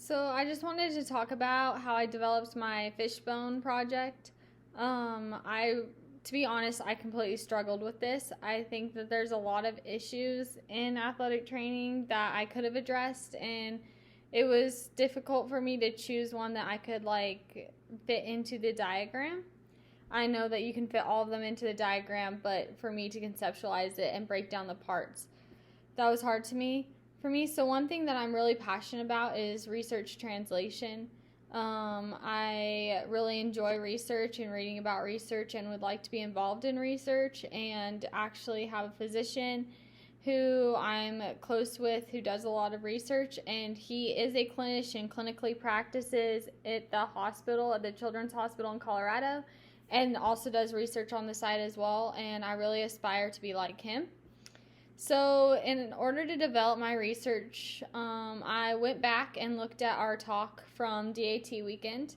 So I just wanted to talk about how I developed my fishbone project. To be honest, I completely struggled with this. I think that there's a lot of issues in athletic training that I could have addressed, and it was difficult for me to choose one that I could fit into the diagram. I know that you can fit all of them into the diagram, but for me to conceptualize it and break down the parts, that was hard to me. For me, so one thing that I'm really passionate about is research translation. I really enjoy research and reading about research and would like to be involved in research and actually have a physician who I'm close with who does a lot of research, and he is a clinician, clinically practices at the hospital, at the Children's Hospital in Colorado, and also does research on the side as well, and I really aspire to be like him. So, in order to develop my research, I went back and looked at our talk from DAT weekend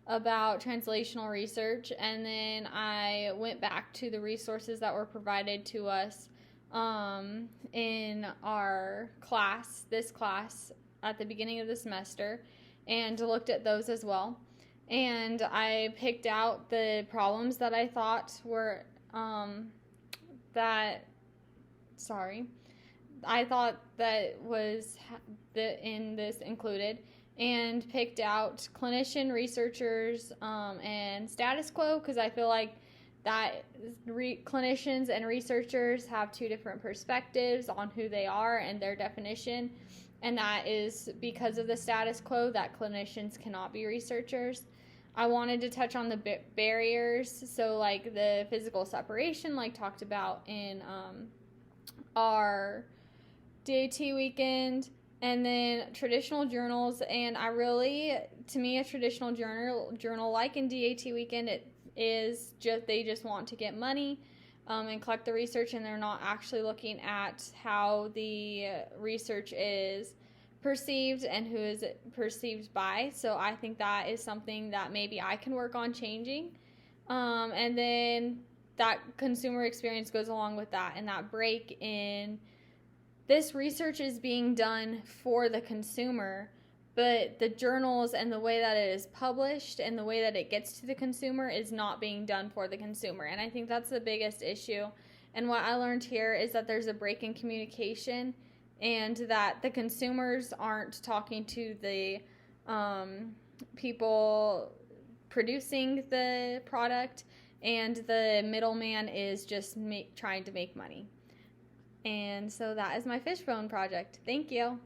about translational research, and then I went back to the resources that were provided to us in our class, this class, at the beginning of the semester, and looked at those as well. And I picked out the problems that I thought were that sorry, I thought that was in this included, and picked out clinician, researchers, and status quo, because I feel like that clinicians and researchers have two different perspectives on who they are and their definition, and that is because of the status quo that clinicians cannot be researchers. I wanted to touch on the barriers, so like the physical separation, like talked about in our DAT weekend, and then traditional journals. And to me, a traditional journal like in DAT weekend, it is just, they just want to get money and collect the research, and they're not actually looking at how the research is perceived and who is it perceived by. So I think that is something that maybe I can work on changing. And then that consumer experience goes along with that, and that break in this research is being done for the consumer, but the journals and the way that it is published and the way that it gets to the consumer is not being done for the consumer. And I think that's the biggest issue. And what I learned here is that there's a break in communication, and that the consumers aren't talking to the people producing the product, and the middleman is just trying to make money. And so that is my fishbone project. Thank you.